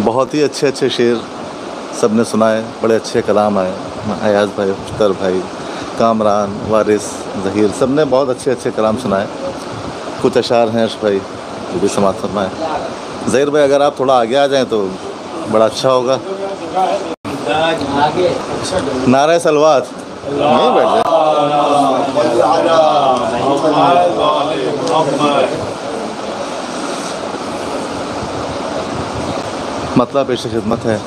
बहुत ही अच्छे अच्छे शेर सब ने सुनाए, बड़े अच्छे कलाम आए। अयाज भाई, अख्तर भाई, कामरान, वारिस, ज़हीर, सब ने बहुत अच्छे अच्छे कलाम सुनाए। कुछ अशार हैं अर्श भाई जो भी समात फरमाए। ज़हीर भाई अगर आप थोड़ा आगे आ जाएं तो बड़ा अच्छा होगा। नारे सलवात नहीं बैठ जाए। मतलब पेश खिदमत है,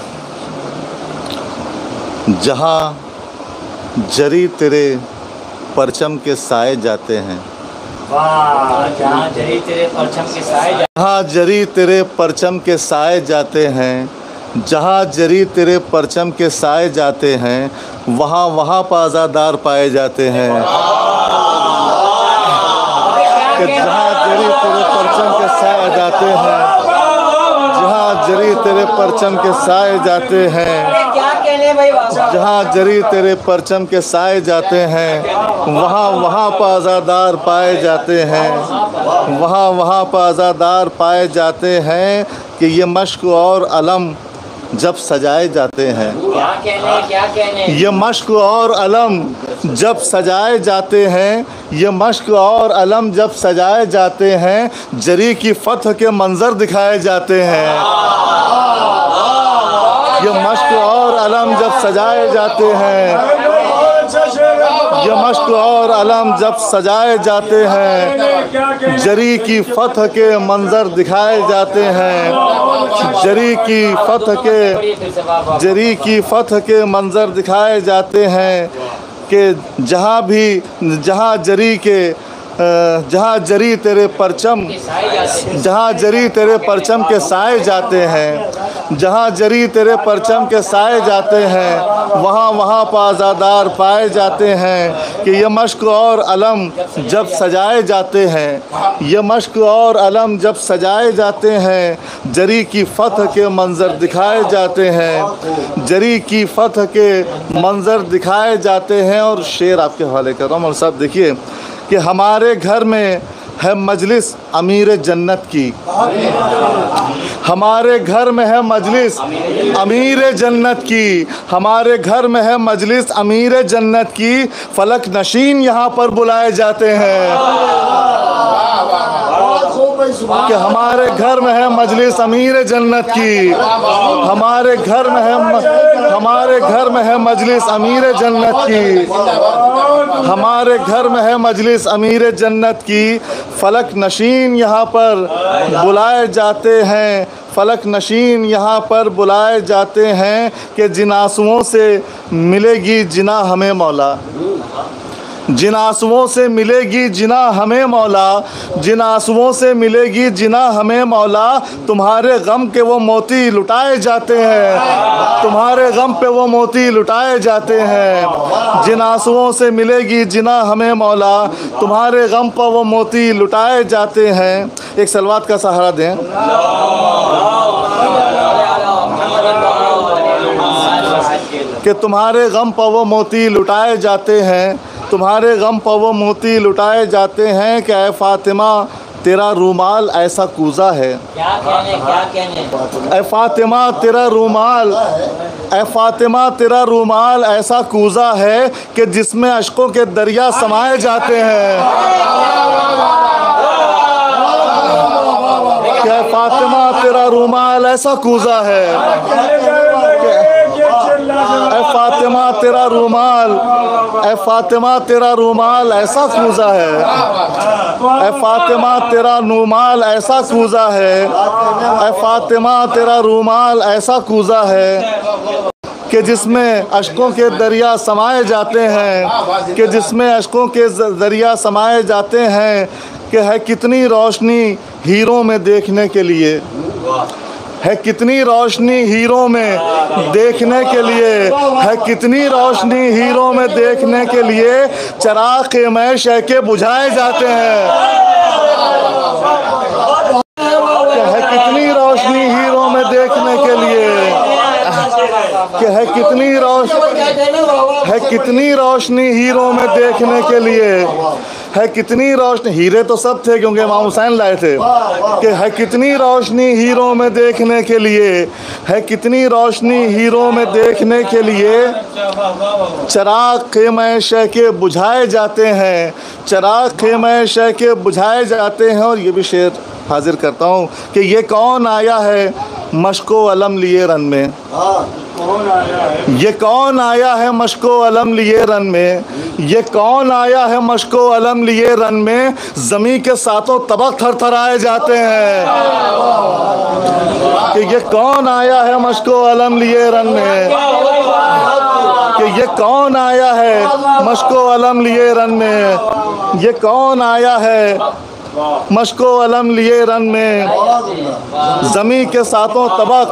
जहाँ जरी तेरे परचम के साए जाते हैं, जहाँ जरी तेरे परचम के साए जहाँ जरी तेरे परचम के साए जाते हैं, जहाँ जरी तेरे परचम के साए जाते हैं, वहाँ वहाँ पाज़ादार पाए जाते हैं। कि जहाँ जरी तेरे परचम के साए जाते हैं, जहाँ जरी तेरे परचम के साए जाते हैं, जहाँ जरी तेरे परचम के साए जाते हैं, वहाँ वहाँ पाज़ादार पाए जाते हैं, वहाँ वहाँ पाज़ादार पाए जाते हैं। कि ये मश्क और अलम जब सजाए जाते हैं, क्या कहने ये मश्क और अलम जब सजाए जाते हैं, ये मश्क और अलम जब सजाए जाते हैं, जरी की फतह के मंज़र दिखाए जाते हैं। ये मश्क और अलम जब सजाए जाते हैं, ये मश्क और अलम जब सजाए जाते हैं, जरी की फतह के मंज़र दिखाए जाते हैं। जरी की फतह के मंज़र दिखाए जाते हैं। कि जहाँ जरी तेरे परचम के साए जाते हैं, जहाँ जरी तेरे परचम के साए जाते हैं, वहाँ वहाँ पाज़ादार पाए जाते हैं। कि ये मश्क और अलम जब सजाए जाते हैं, ये मश्क और अलम जब सजाए जाते हैं, जरी की फतह के मंज़र दिखाए जाते हैं, जरी की फतह के मंज़र दिखाए जाते हैं। और शेर आपके हवाले कर रहा हूँ। और साहब देखिए कि हमारे घर में है मजलिस अमीर जन्नत की, हमारे घर में है मजलिस अमीर जन्नत की, हमारे घर में है मजलिस अमीर जन्नत की, फलक नशीन यहाँ पर बुलाए जाते हैं। कि हमारे घर में है मजलिस अमीर जन्नत की, हमारे घर में है मजलिस अमीर जन्नत की, हमारे घर में है मजलिस अमीर जन्नत की, फलक नशीन यहाँ पर बुलाए जाते हैं, फलक नशीन यहाँ पर बुलाए जाते हैं। कि जिन आंसुओं से मिलेगी जिना हमें मौला, जिन आंसुओं से मिलेगी जिना हमें मौला, जिन आंसुओं से मिलेगी जिना हमें मौला, तुम्हारे गम के वो मोती लुटाए जाते हैं, तुम्हारे गम पे वो मोती लुटाए जाते हैं। जिन आंसुओं से मिलेगी जिना हमें मौला, तुम्हारे गम पर वो मोती लुटाए जाते हैं। एक सलवात का सहारा दें। कि तुम्हारे गम पर वो मोती लुटाए जाते हैं, तुम्हारे गम पर वो मोती लुटाए जाते हैं। कि ऐ फ़ातिमा तेरा रूमाल ऐसा कूज़ा है, क्या कहने ऐ फ़ातिमा तेरा रूमाल, ऐ फ़ातिमा तेरा रूमाल ऐसा कूज़ा है कि जिसमें अश्कों के दरिया समाए जाते हैं। कि ऐ फ़ातिमा तेरा रूमाल ऐसा कूज़ा है, ऐ फ़ातिमा तेरा रूमाल, ऐ फ़ातिमा तेरा रूमाल ऐसा कूज़ा है, ऐ फ़ातिमा तेरा रूमाल ऐसा कूज़ा है, ऐ फ़ातिमा तेरा रूमाल ऐसा कूज़ा है। कि जिसमें अश्कों के दरिया समाए जाते हैं, कि जिसमें अश्कों के दरिया समाए जाते हैं। कि है कितनी रोशनी हीरों में देखने के लिए, है कितनी रोशनी हीरों में देखने के लिए, है कितनी रोशनी हीरों में देखने के लिए, चराग़ में शहके बुझाए जाते हैं। है कितनी रोशनी हीरों में देखने के लिए, कि है कितनी रोशनी हीरों में देखने के लिए, है कितनी रोशनी, हीरे तो सब थे क्योंकि इमाम हुसैन लाए थे, कि है कितनी रोशनी हीरों में देखने के लिए, है कितनी रोशनी हीरों में देखने के लिए, चिराग ख़ेमे शह के बुझाए जाते हैं, चिराग ख़ेमे शह के बुझाए जाते हैं। और ये भी शेर हाजिर करता हूँ कि ये कौन आया है मशको अलम लिए रन में, ये कौन आया है मशको अलम लिए रन में, ये कौन आया है मशको अलम लिए रन में, ज़मीं के सातों तबक थरथराए जाते हैं, कि ये कौन आया है मशको अलम लिए रन में, कि ये कौन आया है मशको अलम लिए रन में, ये कौन आया है मशको अलम लिए रन में, ज़मीं के सातों तबक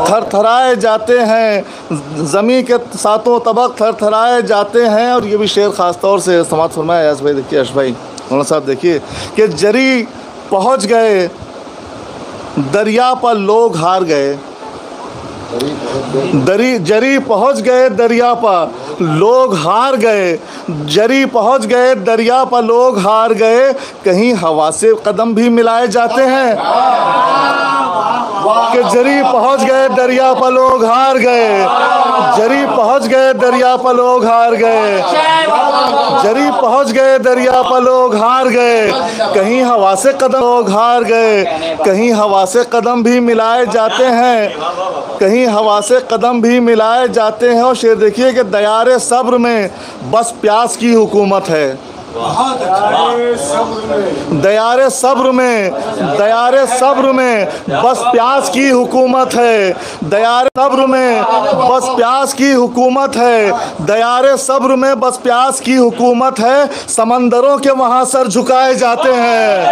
थरथराए जाते हैं, ज़मीं के सातों तबक थरथराए जाते हैं। और ये भी शेर ख़ास तौर से समात फरमाया यश भाई, देखिए यश भाई मौलाना साहब, देखिए कि जरी पहुँच गए दरिया पर लोग हार गए, जरी पहुँच गए दरिया पर लोग हार गए, जरी पहुँच गए दरिया पर लोग हार गए, कहीं हवा से कदम भी मिलाए जाते हैं, कि जरी पहुँच गए दरिया पर लोग हार गए, जरी पहुँच गए दरिया पर लोग हार गए, जरी पहुँच गए दरिया पर लोग हार गए, कहीं हवा से कदम लोग हार गए, कहीं हवा से कदम भी मिलाए जाते हैं, कहीं हवा से कदम भी मिलाए जाते हैं। और शेर देखिए कि दयारे सब्र में बस प्यास की हुकूमत है, दयारे सब्र में, दयारे सब्र में बस प्यास की हुकूमत है, दयारे सब्र में बस प्यास की हुकूमत है, दयारे सब्र में बस प्यास की हुकूमत है, समंदरों के वहाँ सर झुकाए जाते हैं,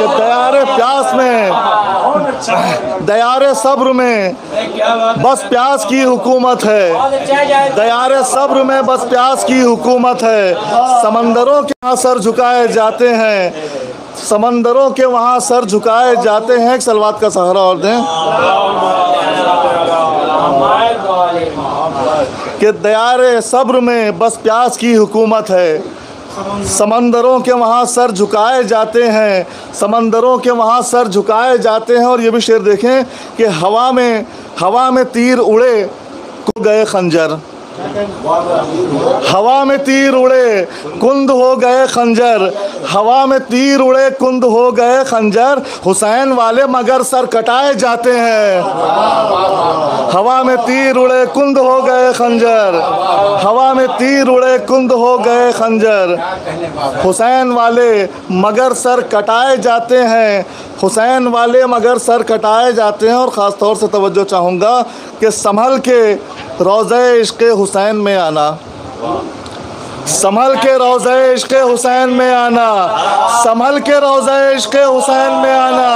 कि दयारे प्यास में, दयारे सब्र में बस प्यास की हुकूमत है, दयारे सब्र में बस प्यास की हुकूमत है, समंदरों के वहाँ सर झुकाए जाते हैं, समंदरों के वहाँ सर झुकाए जाते हैं। एक सलवात का सहारा और दें कि दयारे सब्र में बस प्यास की हुकूमत है, समंदरों के वहाँ सर झुकाए जाते हैं, समंदरों के वहाँ सर झुकाए जाते हैं। और ये भी शेर देखें कि हवा में तीर उड़े कुंद गए खंजर, हवा में तीर उड़े कुंद हो गए खंजर, हवा में तीर उड़े कुंद हो गए खंजर, हुसैन वाले मगर सर कटाए जाते हैं, हवा में तीर उड़े कुंद हो गए खंजर, हवा में तीर उड़े कुंद हो गए खंजर, हुसैन वाले मगर सर कटाए जाते हैं, हुसैन वाले मगर सर कटाए जाते हैं। और ख़ास तौर से तवज्जो चाहूँगा कि संभल के रोज़े इश्क़ हुसैन में आना, संभल के रोज़े इश्क़ हुसैन में आना, संभल के रोज़े इश्क़ हुसैन में आना,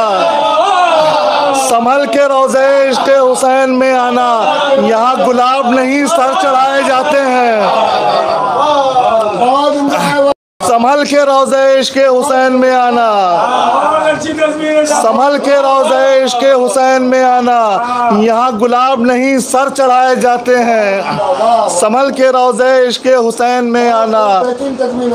संभल के रोज़े इश्क़ हुसैन में आना, यहाँ गुलाब नहीं सर चढ़ाए जाते हैं, संभल के रोज़े इश्क़ हुसैन में आना, संभल के रोज़े इश्क़ हुसैन में आना, यहाँ गुलाब नहीं सर चढ़ाए जाते हैं, संभल के रोज़े इश्क़ हुसैन में आना,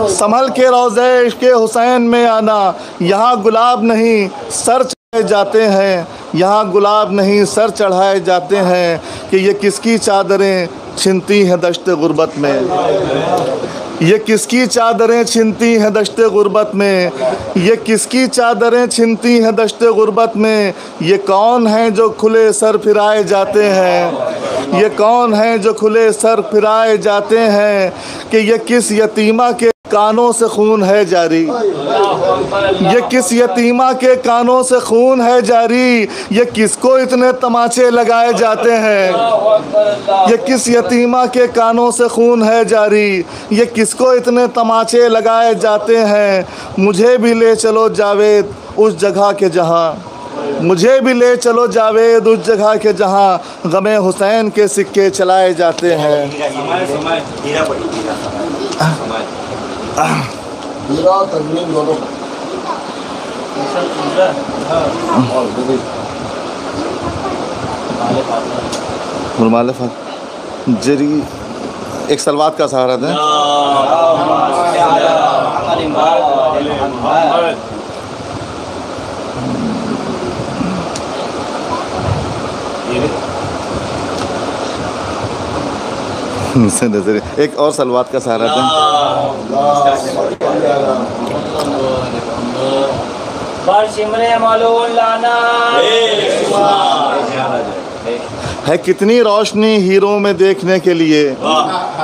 संभल के रोज़े इश्क़ हुसैन में आना, यहाँ गुलाब नहीं सर चढ़ाए जाते हैं, यहाँ गुलाब नहीं सर चढ़ाए जाते हैं। कि ये किसकी चादरें छिनती हैं दश्त गुर्बत में, ये किसकी चादरें छिनती हैं दश्त गुर्बत में, ये किसकी चादरें छिनती हैं दश्त गुर्बत में, ये कौन हैं जो खुले सर फिराए जाते हैं, ये कौन हैं जो खुले सर फिराए जाते हैं। कि ये किस यतीमा के कानों से खून है जारी, ये किस यतीमा के कानों से खून है जारी, ये किसको इतने तमाचे लगाए जाते हैं, ये किस यतीमा के कानों से खून है जारी, ये किसको इतने तमाचे लगाए जाते हैं। मुझे भी ले चलो जावेद उस जगह के जहाँ, मुझे भी ले चलो जावेद उस जगह के जहाँ, गमे हुसैन के सिक्के चलाए जाते हैं। जरी एक सलवात का सहारा दें। एक और सलवात का सहारा दें। है कितनी रोशनी हीरो में देखने के लिए,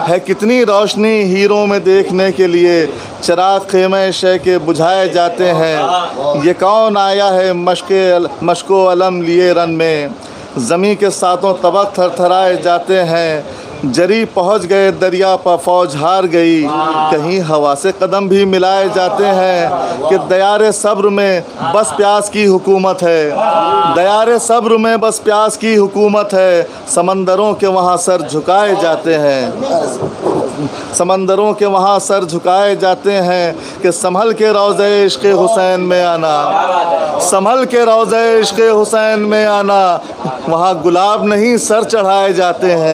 है कितनी रोशनी हीरो में देखने के लिए, चिराग ख़ेमे शे के बुझाए जाते हैं। ये कौन आया है मशको अलम लिए रन में, ज़मीं के सातों तबक थरथराए जाते हैं। जरी पहुंच गए दरिया पर फौज हार गई, कहीं हवा से कदम भी मिलाए जाते हैं। कि दयारे सब्र में बस प्यास की हुकूमत है, दयारे सब्र में बस प्यास की हुकूमत है। समंदरों के वहाँ सर झुकाए जाते हैं, समंदरों के वहाँ सर झुकाए जाते हैं। कि संभल के रोज़े इश्क़ हुसैन में आना, संभल के रोज़े इश्क़ हुसैन में आना, वहाँ गुलाब नहीं सर चढ़ाए जाते हैं।